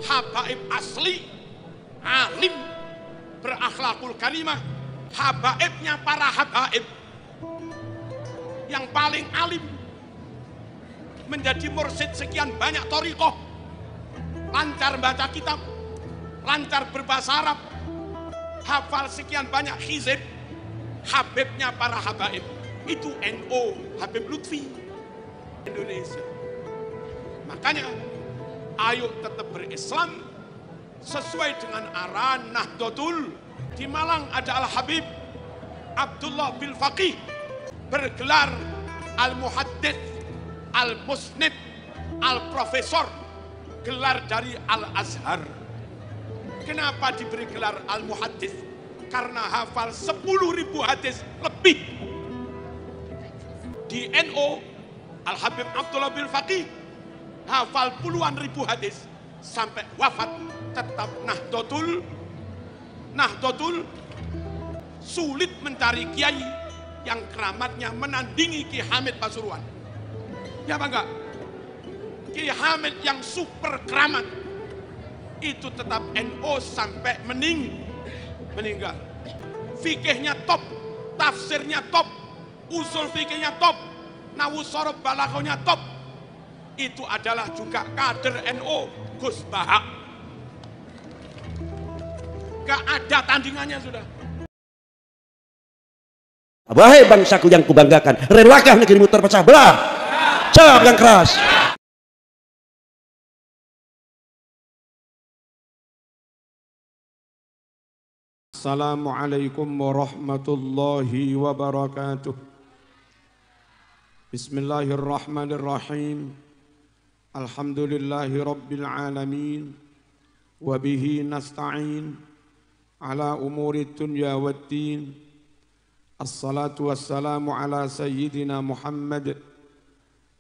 habaib asli, alim, berakhlakul karimah, habaibnya para habaib yang paling alim, menjadi mursyid sekian banyak thariqah, lancar baca kitab, lancar berbahasa Arab, hafal sekian banyak hizib, habibnya para habaib. Itu NU Habib Lutfi Indonesia. Makanya ayo tetap berislam sesuai dengan arahan Nahdlatul. Di Malang ada Al-Habib Abdullah bin Faqih, bergelar Al-Muhaddits, Al-Musnid, Al-Profesor, gelar dari Al-Azhar. Kenapa diberi gelar Al-Muhaddits? Karena hafal 10.000 hadis lebih. Di NU Al-Habib Abdullah bin Faqih hafal puluhan ribu hadis sampai wafat tetap Nahdlatul. Sulit mencari kiai yang keramatnya menandingi Ki Hamid Pasuruan. Ya apa enggak? Ki Hamid yang super keramat itu tetap NU sampai meninggal. Fikihnya top, tafsirnya top, usul fikihnya top, nawu sorob balaghahnya top. Itu adalah juga kader NU, Gus Bahak. Gak ada tandingannya sudah. Wahai bangsaku yang kubanggakan, relakah negerimu terpecah belah? Jawab yang keras. Assalamualaikum warahmatullahi wabarakatuh. Bismillahirrahmanirrahim. Alhamdulillahi rabbil alamin. Wabihi nasta'in ala umuri dunya waddin. Assalatu wassalamu ala sayyidina Muhammad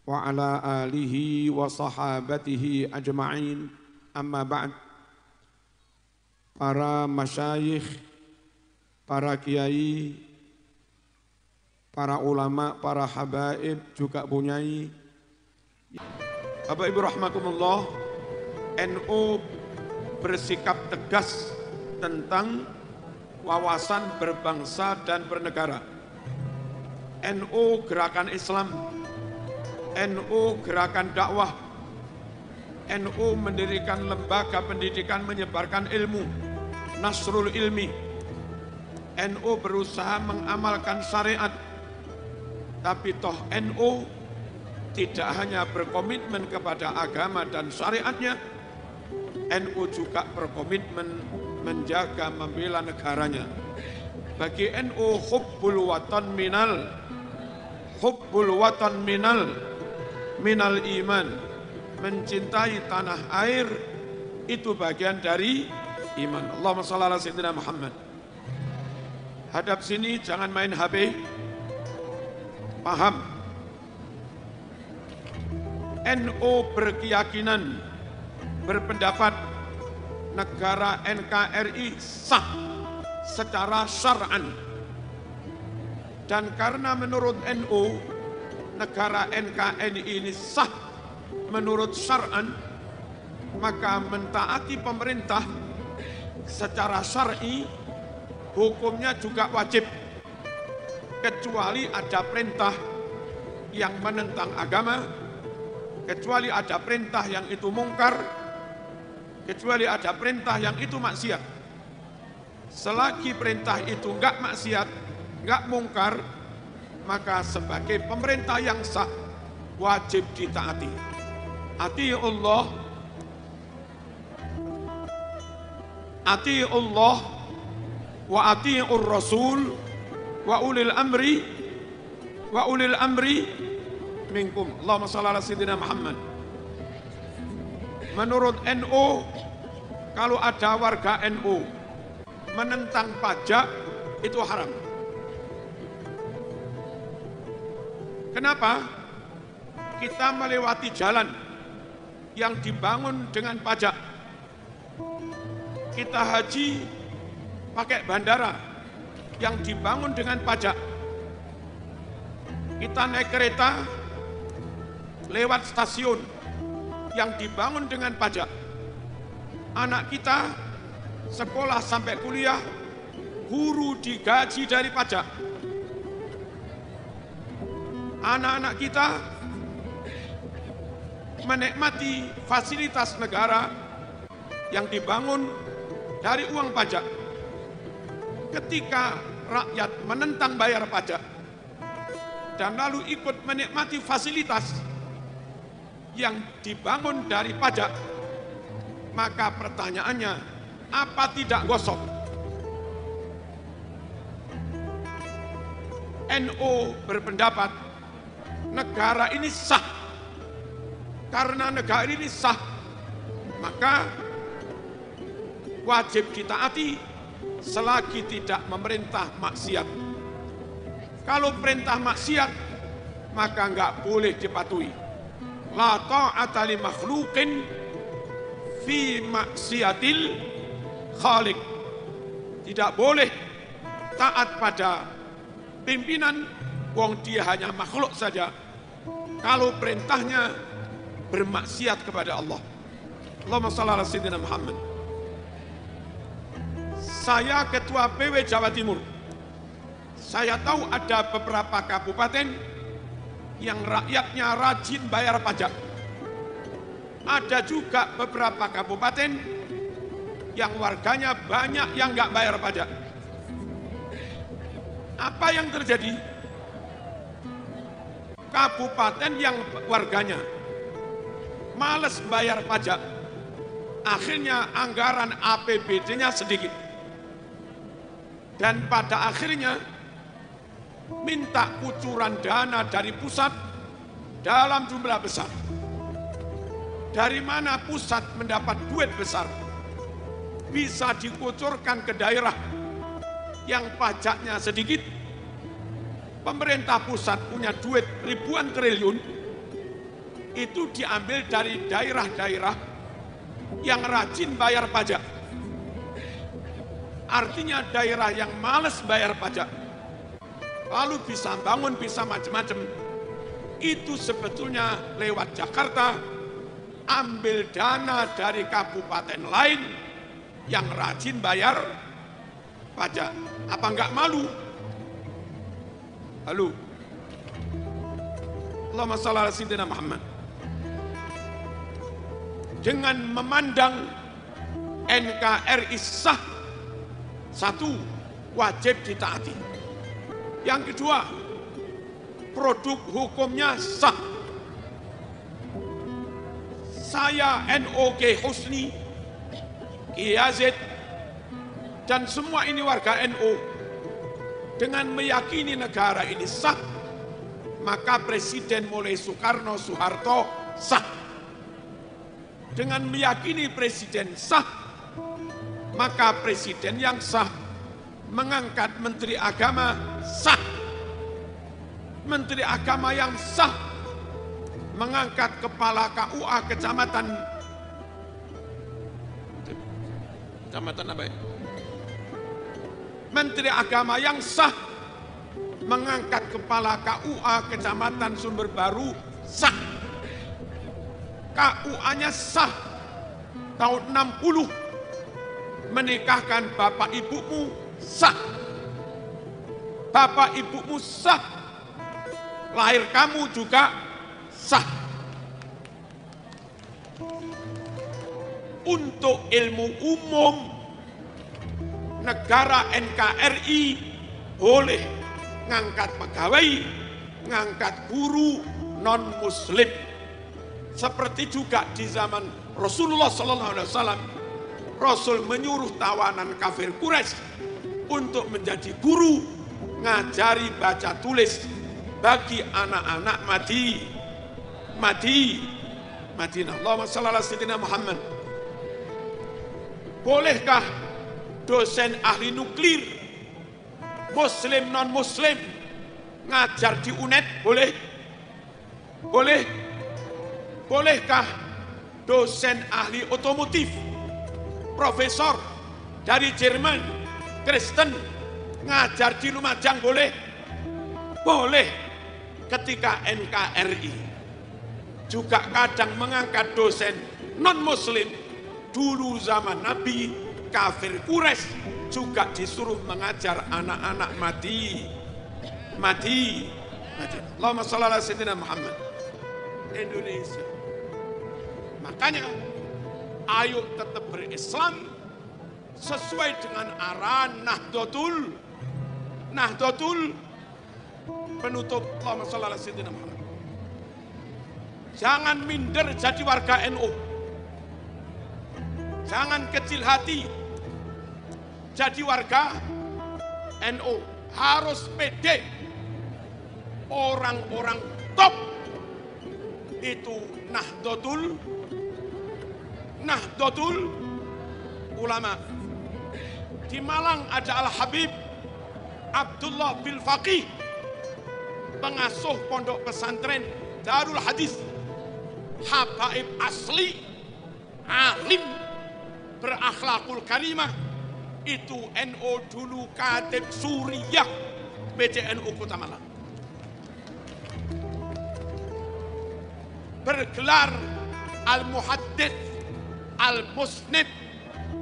wa ala alihi wa sahabatihi ajma'in. Amma ba'd. Para masyayikh, para kiai, para ulama, para habaib, juga bunyai. Bapak Ibu rahmatullah, NU bersikap tegas tentang wawasan berbangsa dan bernegara. NU gerakan Islam, NU gerakan dakwah, NU mendirikan lembaga pendidikan menyebarkan ilmu, Nasrul Ilmi. NU berusaha mengamalkan syariat, tapi toh NU tidak hanya berkomitmen kepada agama dan syariatnya, NU juga berkomitmen menjaga membela negaranya. Bagi NU hubbul watan minal iman. Mencintai tanah air itu bagian dari iman. Allahumma shalli ala sayyidina Muhammad. Hadap sini, jangan main HP. Paham? NU berkeyakinan, berpendapat negara NKRI sah secara syar'an. Dan karena menurut NU negara NKRI ini sah menurut syar'an, maka mentaati pemerintah secara syar'i hukumnya juga wajib, kecuali ada perintah yang menentang agama, kecuali ada perintah yang itu mungkar, kecuali ada perintah yang itu maksiat. Selagi perintah itu enggak maksiat, enggak mungkar, maka sebagai pemerintah yang sah wajib ditaati. Ati'ullah wa ati'ur rasul wa ulil amri minkum. Allahumma shalli ala sayyidina Muhammad. Menurut NU, kalau ada warga NU menentang pajak itu haram. Kenapa? Kita melewati jalan yang dibangun dengan pajak. Kita haji pakai bandara yang dibangun dengan pajak. Kita naik kereta lewat stasiun yang dibangun dengan pajak. anak kita sekolah sampai kuliah, guru digaji dari pajak. Anak-anak kita menikmati fasilitas negara yang dibangun dari uang pajak. Ketika rakyat menentang bayar pajak dan lalu ikut menikmati fasilitas yang dibangun dari pajak, maka pertanyaannya, apa tidak gosok? NU berpendapat negara ini sah. Karena negara ini sah, maka wajib ditaati selagi tidak memerintah maksiat. Kalau perintah maksiat, maka enggak boleh dipatuhi. La ta'ata li makhluqin fi maksiatil khaliq. Tidak boleh taat pada pimpinan, wong dia hanya makhluk saja. Kalau perintahnya bermaksiat kepada Allah. Allahumma shalli ala sayyidina Muhammad. Saya ketua PW Jawa Timur. Saya tahu ada beberapa kabupaten yang rakyatnya rajin bayar pajak. Ada juga beberapa kabupaten yang warganya banyak yang nggak bayar pajak. Apa yang terjadi? Kabupaten yang warganya malas bayar pajak, akhirnya anggaran APBD-nya sedikit. Dan pada akhirnya minta kucuran dana dari pusat dalam jumlah besar. Dari mana pusat mendapat duit besar? Bisa dikucurkan ke daerah yang pajaknya sedikit. Pemerintah pusat punya duit ribuan triliun, itu diambil dari daerah-daerah yang rajin bayar pajak. Artinya daerah yang malas bayar pajak, lalu bisa bangun, bisa macam-macam, itu sebetulnya lewat Jakarta, ambil dana dari kabupaten lain yang rajin bayar pajak. Apa enggak malu? Halo. Allahumma shalli ala sayyidina Muhammad. Dengan memandang NKRI sah, satu, wajib ditaati. Yang kedua, produk hukumnya sah. Saya NOG Husni, Kiai Yazid, dan semua ini warga NU, dengan meyakini negara ini sah, maka Presiden mulai Soekarno, Soeharto sah. Dengan meyakini Presiden sah, maka Presiden yang sah mengangkat Menteri Agama sah. Menteri Agama yang sah mengangkat Kepala KUA Kecamatan apa ya? Menteri Agama yang sah mengangkat Kepala KUA Kecamatan Sumber Baru sah. KUA-nya sah tahun 60, menikahkan bapak ibumu sah. Bapak ibumu sah, lahir kamu juga sah. Untuk ilmu umum, negara NKRI boleh ngangkat pegawai, ngangkat guru non-muslim. Seperti juga di zaman Rasulullah SAW, Rasul menyuruh tawanan kafir Quraisy untuk menjadi guru, ngajari baca tulis bagi anak-anak Madinah. Allahumma shalli ala sayyidina Muhammad. Bolehkah dosen ahli nuklir, muslim non-muslim, ngajar di UNED? Boleh? Boleh? Bolehkah dosen ahli otomotif, profesor dari Jerman, Kristen, ngajar di Lumajang? Boleh? Boleh. Ketika NKRI juga kadang mengangkat dosen non-muslim Dulu zaman Nabi, kafir Quraisy juga disuruh mengajar anak-anak mati. Allahumma shalli ala sayyidina Muhammad. Indonesia. Makanya, ayo tetap berislam sesuai dengan arahan Nahdlatul penutup. Allahumma shalli ala sayyidina Muhammad. Jangan minder jadi warga NU. Jangan kecil hati jadi warga NU. Harus pede. Orang-orang top itu Nahdlatul Ulama. Di Malang ada Al-Habib Abdullah bin Faqih, pengasuh pondok pesantren Darul Hadis, habaib asli, alim, berakhlakul karimah. Itu NU dulu Katib Suriah PCNU Kota Malang. Bergelar Al-Muhaddits, Al-Musnid,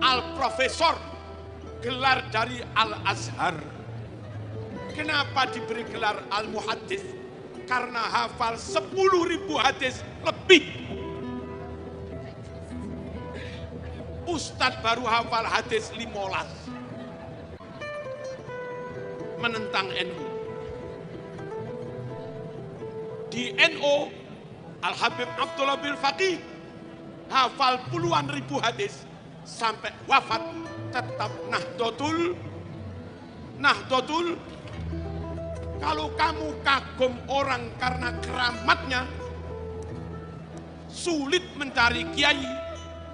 Al-Profesor, gelar dari Al-Azhar. Kenapa diberi gelar Al-Muhaddits? Karena hafal 10.000 hadis lebih. Ustadz baru hafal hadis 15. Menentang NU. Di NU, Al-Habib Abdullah bin Faqih hafal puluhan ribu hadis sampai wafat tetap Nahdlatul. Kalau kamu kagum orang karena keramatnya, sulit mencari kiai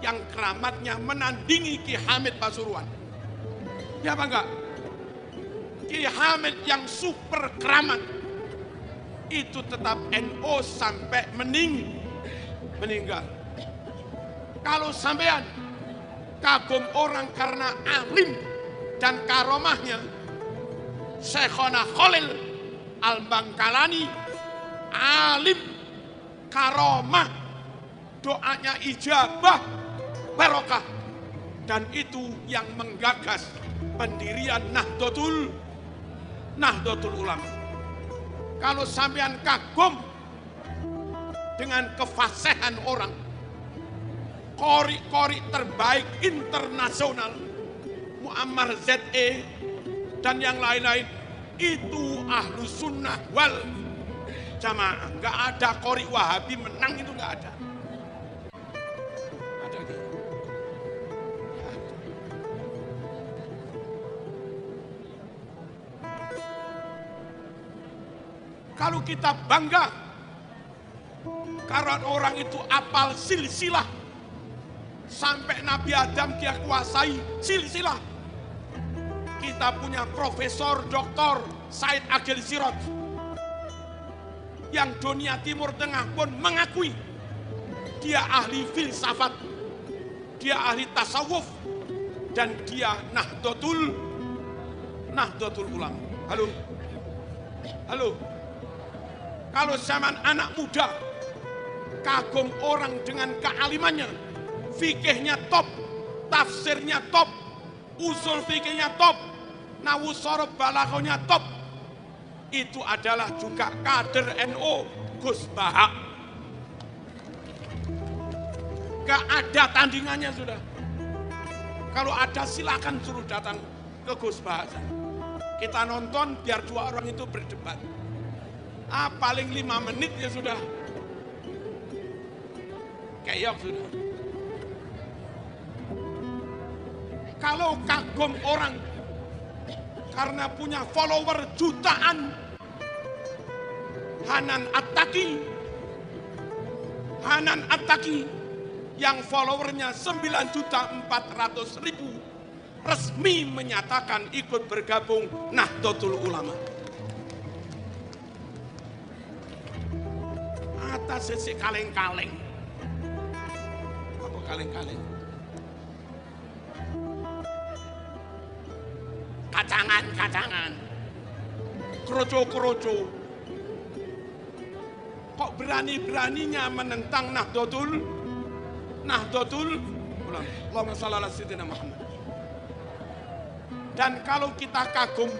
yang keramatnya menandingi Ki Hamid Pasuruan. Ya apa enggak? Ki Hamid yang super keramat itu tetap NU sampai meninggal. Kalau sampean kagum orang karena alim dan karomahnya, Syekhona Khalil Al-Bangkalani, alim, karomah, doanya ijabah, barokah, dan itu yang menggagas pendirian Nahdlatul Ulama. Kalau sampean kagum dengan kefasihan orang, kori-kori terbaik internasional, Muammar ZE dan yang lain-lain, itu ahlu sunnah wal jamaah. Nggak ada kori wahabi menang, itu nggak ada. Kalau kita bangga karena orang itu apal silsilah, sampai Nabi Adam dia kuasai silsilah. Kita punya Profesor Dr. Said Agil Siraj yang dunia Timur Tengah pun mengakui dia ahli filsafat, dia ahli tasawuf, dan dia Nahdlatul Ulama. Halo. Kalau zaman anak muda kagum orang dengan kealimannya, fikihnya top, tafsirnya top, usul fikihnya top, nawu sorob balaghahnya top, itu adalah juga kader NU Gus Baha. Gak ada tandingannya sudah. Kalau ada silakan suruh datang ke Gus Baha. Kita nonton biar dua orang itu berdebat. Paling 5 menit ya sudah. Keok sudah. Kalau kagum orang karena punya follower jutaan, Hanan At-Taqi yang followernya 9.400.000 resmi menyatakan ikut bergabung Nahdlatul Ulama. Atas sisi kaleng-kaleng. Apa kaleng-kaleng? Kacangan. Kroco-kroco. Kok berani-beraninya menentang Nahdlatul ulama. Allahumma shalli ala sayyidina Muhammad. Dan kalau kita kagum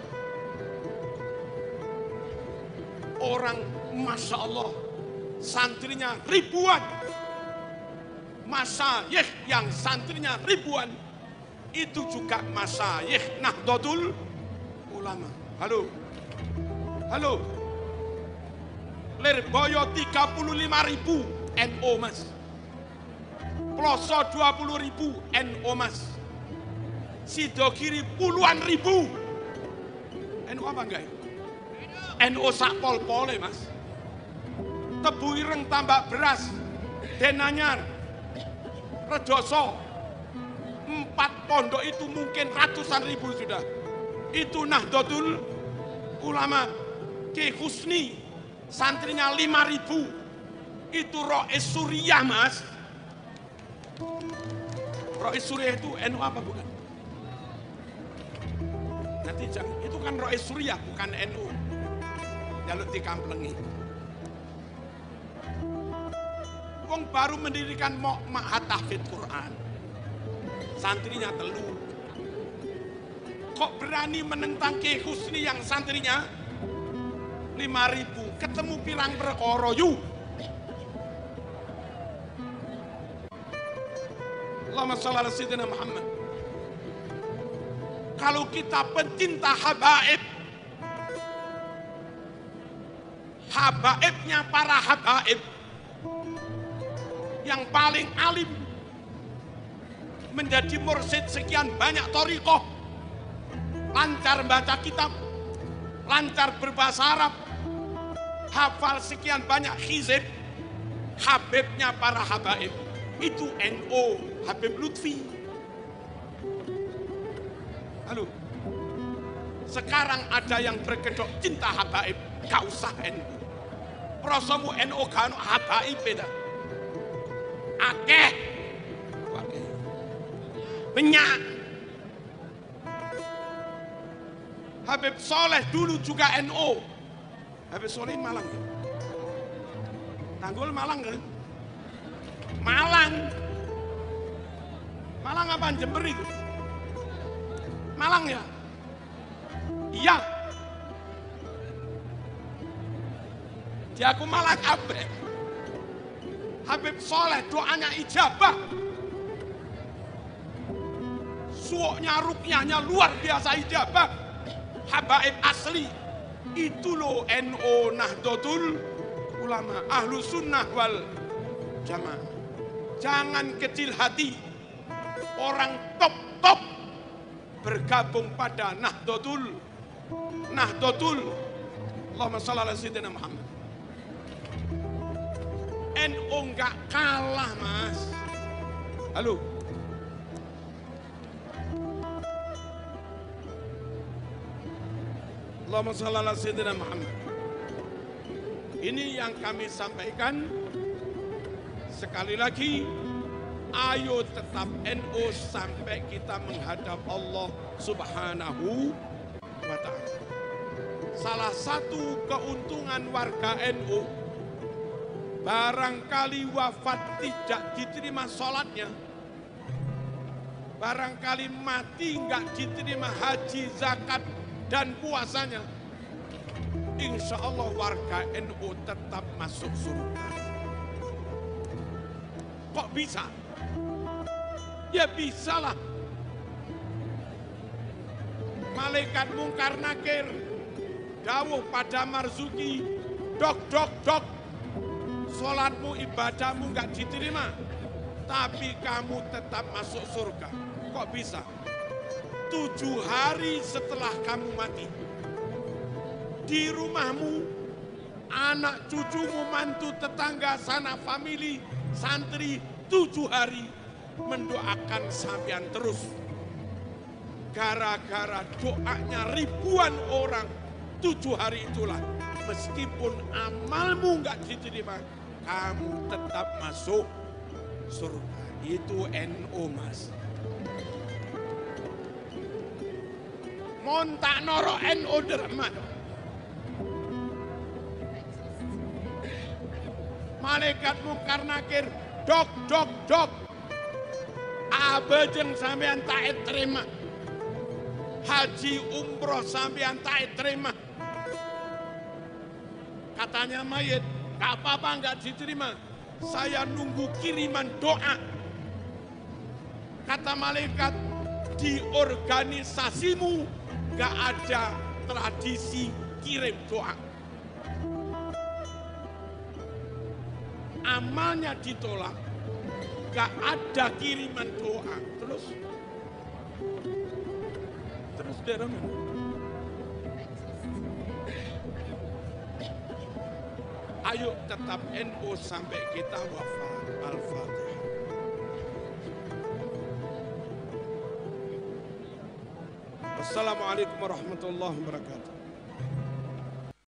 orang, masya Allah, santrinya ribuan, masyayikh yang santrinya ribuan, itu juga masyayikh Nahdlatul Ulama. Halo, halo, Lirboyo 35.000 NO mas, Ploso 20.000 NO mas, Sidogiri puluhan ribu NO apa enggak? NO sak pol-pole mas. Tebu Ireng Tambak Beras, Denanyar, Rejoso, 4 pondok itu mungkin ratusan ribu sudah. Itu Nahdlatul Ulama. Ki Husni santrinya 5.000. Itu Rois Suriah mas. Rois Suriah itu NU apa bukan? Nanti jangan, itu kan Rois Suriah bukan NU. Jaluk dikamplengi. Wong baru mendirikan ma'had tahfidz Quran. Santrinya telu. Kok berani menentang Ki Husni yang santrinya 5.000, ketemu pirang perkara yu. Allahumma shalli ala sayyidina Muhammad. Kalau kita pencinta habaib, habaibnya para habaib yang paling alim, menjadi mursyid sekian banyak thariqah, lancar baca kitab, lancar berbahasa Arab, hafal sekian banyak hizib, habibnya para habaib itu NO Habib Lutfi. Halo, sekarang ada yang berkedok cinta habaib, gak usah NO. Prosomu NO kan habaib beda. Akeh, banyak. Habib Soleh dulu juga NO. Habib Soleh Malang ya? Tanggul Malang kan? Malang. Malang apa Jember itu? Malang ya? Iya. Dia aku Malang kabeh. Habib Soleh doanya ijabah. Suoknya rukyahnya luar biasa ijabah. Habaib asli. Itu loh NO Nahdlatul Ulama, Ahlu Sunnah wal Jamaah. Jangan kecil hati. Orang top-top bergabung pada Nahdlatul Allahumma shalli ala sayyidina Muhammad. NO enggak kalah mas. Halo, Allahumma shalli ala sayyidina Muhammad. Ini yang kami sampaikan. Sekali lagi, ayo tetap NO sampai kita menghadap Allah Subhanahu wa ta'ala. Salah satu keuntungan warga NO, barangkali wafat tidak diterima sholatnya, barangkali mati nggak diterima haji, zakat, dan puasanya, insya Allah warga NU tetap masuk surga. Kok bisa? Ya bisalah. Malaikat Mungkar Nakir dawuh pada Marzuki, dok, sholatmu, ibadahmu nggak diterima, tapi kamu tetap masuk surga. Kok bisa? 7 hari setelah kamu mati, di rumahmu, anak cucumu, mantu, tetangga, sanak famili, santri, 7 hari mendoakan sampean terus. Gara-gara doanya ribuan orang, 7 hari itulah, meskipun amalmu nggak diterima, kamu tetap masuk surga. Itu NO mas. Montak noro NO dermat. Malaikat Mungkar Nakir, dok, Abejeng sampean tak terima. Haji umroh sampean tak terima. Katanya mayit, gak apa-apa gak diterima. Saya nunggu kiriman doa. Kata malaikat, di organisasimu gak ada tradisi kirim doa. Amalnya ditolak, gak ada kiriman doa. Terus derem. Ayo tetap NU sampai kita wafat. Al-Fatihah. Assalamualaikum warahmatullahi wabarakatuh.